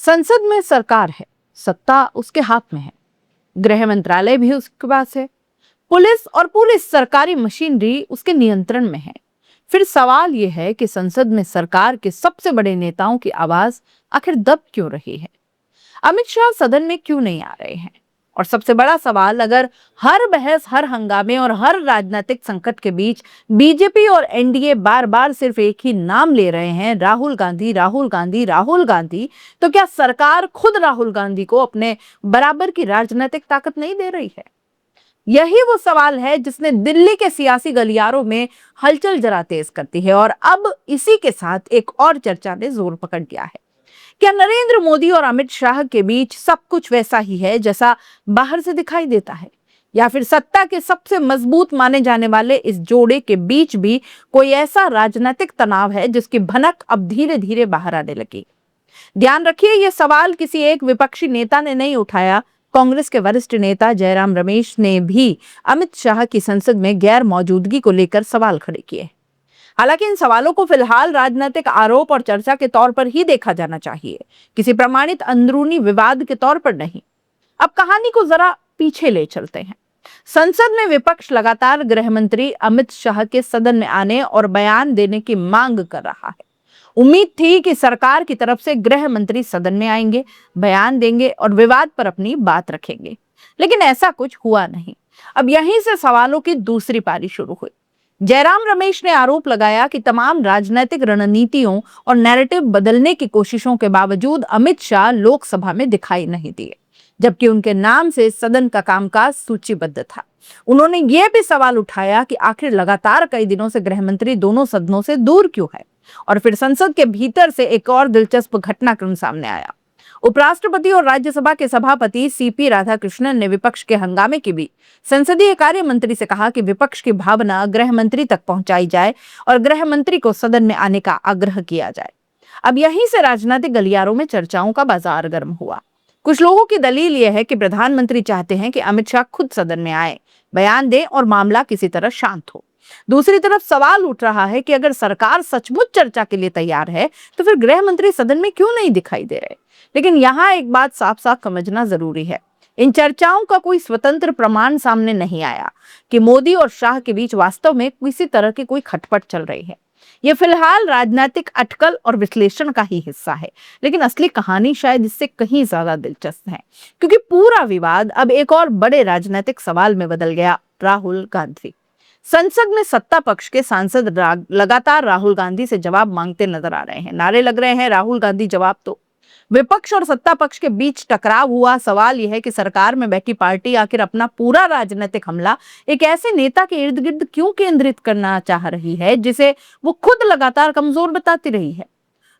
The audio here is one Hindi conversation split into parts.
संसद में सरकार है, सत्ता उसके हाथ में है, गृह मंत्रालय भी उसके पास है, पुलिस और पूरी सरकारी मशीनरी उसके नियंत्रण में है। फिर सवाल यह है कि संसद में सरकार के सबसे बड़े नेताओं की आवाज आखिर दब क्यों रही है? अमित शाह सदन में क्यों नहीं आ रहे हैं? और सबसे बड़ा सवाल, अगर हर बहस, हर हंगामे और हर राजनीतिक संकट के बीच बीजेपी और एनडीए बार बार सिर्फ एक ही नाम ले रहे हैं, राहुल गांधी, राहुल गांधी, राहुल गांधी, तो क्या सरकार खुद राहुल गांधी को अपने बराबर की राजनीतिक ताकत नहीं दे रही है? यही वो सवाल है जिसने दिल्ली के सियासी गलियारों में हलचल जरा तेज करती है। और अब इसी के साथ एक और चर्चा ने जोर पकड़ लिया है। क्या नरेंद्र मोदी और अमित शाह के बीच सब कुछ वैसा ही है जैसा बाहर से दिखाई देता है, या फिर सत्ता के सबसे मजबूत माने जाने वाले इस जोड़े के बीच भी कोई ऐसा राजनीतिक तनाव है जिसकी भनक अब धीरे धीरे बाहर आने लगी? ध्यान रखिए, यह सवाल किसी एक विपक्षी नेता ने नहीं उठाया। कांग्रेस के वरिष्ठ नेता जयराम रमेश ने भी अमित शाह की संसद में गैर मौजूदगी को लेकर सवाल खड़े किए। हालांकि इन सवालों को फिलहाल राजनीतिक आरोप और चर्चा के तौर पर ही देखा जाना चाहिए, किसी प्रमाणित अंदरूनी विवाद के तौर पर नहीं। अब कहानी को जरा पीछे ले चलते हैं। संसद में विपक्ष लगातार गृह मंत्री अमित शाह के सदन में आने और बयान देने की मांग कर रहा है। उम्मीद थी कि सरकार की तरफ से गृह मंत्री सदन में आएंगे, बयान देंगे और विवाद पर अपनी बात रखेंगे, लेकिन ऐसा कुछ हुआ नहीं। अब यहीं से सवालों की दूसरी पारी शुरू हुई। जयराम रमेश ने आरोप लगाया कि तमाम राजनीतिक रणनीतियों और नैरेटिव बदलने की कोशिशों के बावजूद अमित शाह लोकसभा में दिखाई नहीं दिए, जबकि उनके नाम से सदन का कामकाज सूचीबद्ध था। उन्होंने यह भी सवाल उठाया कि आखिर लगातार कई दिनों से गृह मंत्री दोनों सदनों से दूर क्यों है। और फिर संसद के भीतर से एक और दिलचस्प घटनाक्रम सामने आया। उपराष्ट्रपति और राज्यसभा के सभापति सीपी राधाकृष्णन ने विपक्ष के हंगामे के बीच संसदीय कार्य मंत्री से कहा कि विपक्ष की भावना गृह मंत्री तक पहुंचाई जाए और गृह मंत्री को सदन में आने का आग्रह किया जाए। अब यहीं से राजनीतिक गलियारों में चर्चाओं का बाजार गर्म हुआ। कुछ लोगों की दलील यह है कि प्रधानमंत्री चाहते हैं कि अमित शाह खुद सदन में आए, बयान दें और मामला किसी तरह शांत हो। दूसरी तरफ सवाल उठ रहा है कि अगर सरकार सचमुच चर्चा के लिए तैयार है तो फिर गृह मंत्री सदन में क्यों नहीं दिखाई दे रहे? लेकिन यहाँ एक बात साफ साफ समझना जरूरी है, इन चर्चाओं का कोई स्वतंत्र प्रमाण सामने नहीं आया कि मोदी और शाह के बीच वास्तव में किसी तरह की कोई खटपट चल रही है। यह फिलहाल राजनीतिक अटकल और विश्लेषण का ही हिस्सा है, लेकिन असली कहानी शायद इससे कहीं ज्यादा दिलचस्प है, क्योंकि पूरा विवाद अब एक और बड़े राजनीतिक सवाल में बदल गया, राहुल गांधी। संसद में सत्ता पक्ष के सांसद लगातार राहुल गांधी से जवाब मांगते नजर आ रहे हैं, नारे लग रहे हैं, राहुल गांधी जवाब दो। विपक्ष और सत्ता पक्ष के बीच टकराव हुआ। सवाल यह है कि सरकार में बैठी पार्टी आखिर अपना पूरा राजनीतिक हमला एक ऐसे नेता के इर्द गिर्द क्यों केंद्रित करना चाह रही है जिसे वो खुद लगातार कमजोर बताती रही है।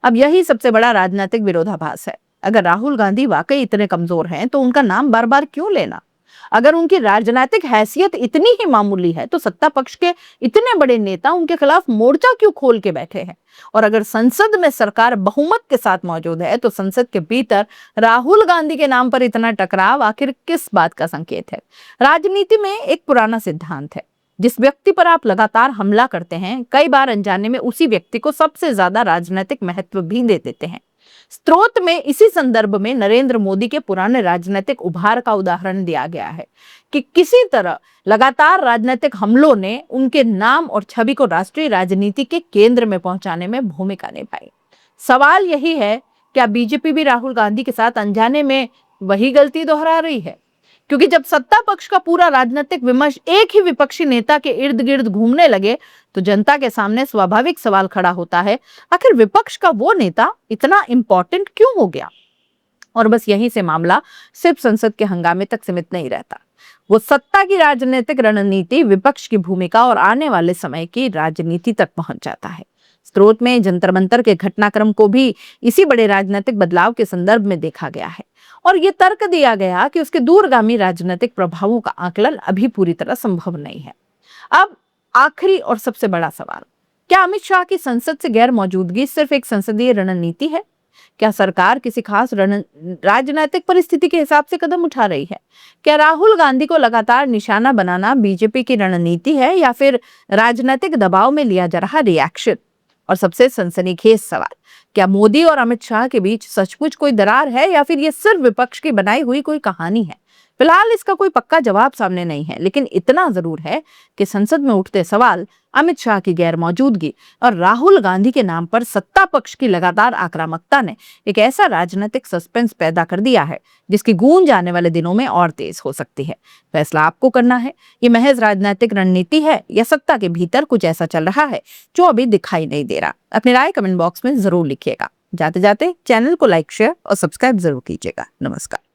अब यही सबसे बड़ा राजनीतिक विरोधाभास है। अगर राहुल गांधी वाकई इतने कमजोर हैं तो उनका नाम बार बार क्यों लेना? अगर उनकी राजनीतिक हैसियत इतनी ही मामूली है तो सत्ता पक्ष के इतने बड़े नेता उनके खिलाफ मोर्चा क्यों खोल के बैठे हैं? और अगर संसद में सरकार बहुमत के साथ मौजूद है तो संसद के भीतर राहुल गांधी के नाम पर इतना टकराव आखिर किस बात का संकेत है? राजनीति में एक पुराना सिद्धांत है, जिस व्यक्ति पर आप लगातार हमला करते हैं, कई बार अनजाने में उसी व्यक्ति को सबसे ज्यादा राजनीतिक महत्व भी दे देते हैं। स्त्रोत में इसी संदर्भ में नरेंद्र मोदी के पुराने राजनीतिक उभार का उदाहरण दिया गया है कि किसी तरह लगातार राजनीतिक हमलों ने उनके नाम और छवि को राष्ट्रीय राजनीति के केंद्र में पहुंचाने में भूमिका निभाई। सवाल यही है, क्या बीजेपी भी राहुल गांधी के साथ अनजाने में वही गलती दोहरा रही है? क्योंकि जब सत्ता पक्ष का पूरा राजनीतिक विमर्श एक ही विपक्षी नेता के इर्द गिर्द घूमने लगे तो जनता के सामने स्वाभाविक सवाल खड़ा होता है, आखिर विपक्ष का वो नेता इतना इंपॉर्टेंट क्यों हो गया? और बस यहीं से मामला सिर्फ संसद के हंगामे तक सीमित नहीं रहता, वो सत्ता की राजनीतिक रणनीति, विपक्ष की भूमिका और आने वाले समय की राजनीति तक पहुंच जाता है। स्त्रोत में जंतर मंतर के घटनाक्रम को भी इसी बड़े राजनीतिक बदलाव के संदर्भ में देखा गया है और ये तर्क दिया गया कि उसके दूरगामी राजनीतिक प्रभावों का आकलन अभी पूरी तरह संभव नहीं है। अब आखिरी और सबसे बड़ा सवाल, क्या अमित शाह की संसद से गैर मौजूदगी सिर्फ एक संसदीय रणनीति है? क्या सरकार किसी खास राजनीतिक परिस्थिति के हिसाब से कदम उठा रही है? क्या राहुल गांधी को लगातार निशाना बनाना बीजेपी की रणनीति है या फिर राजनीतिक दबाव में लिया जा रहा रिएक्शन? और सबसे सनसनीखेज सवाल, क्या मोदी और अमित शाह के बीच सचमुच कोई दरार है या फिर ये सिर्फ विपक्ष की बनाई हुई कोई कहानी है? फिलहाल इसका कोई पक्का जवाब सामने नहीं है, लेकिन इतना जरूर है कि संसद में उठते सवाल, अमित शाह की गैर मौजूदगी और राहुल गांधी के नाम पर सत्ता पक्ष की लगातार आक्रामकता ने एक ऐसा राजनीतिक सस्पेंस पैदा कर दिया है जिसकी गूंज आने वाले दिनों में और तेज हो सकती है। फैसला आपको करना है, ये महज राजनीतिक रणनीति है या सत्ता के भीतर कुछ ऐसा चल रहा है जो अभी दिखाई नहीं दे रहा। अपनी राय कमेंट बॉक्स में जरूर लिखिएगा। जाते जाते चैनल को लाइक, शेयर और सब्सक्राइब जरूर कीजिएगा। नमस्कार।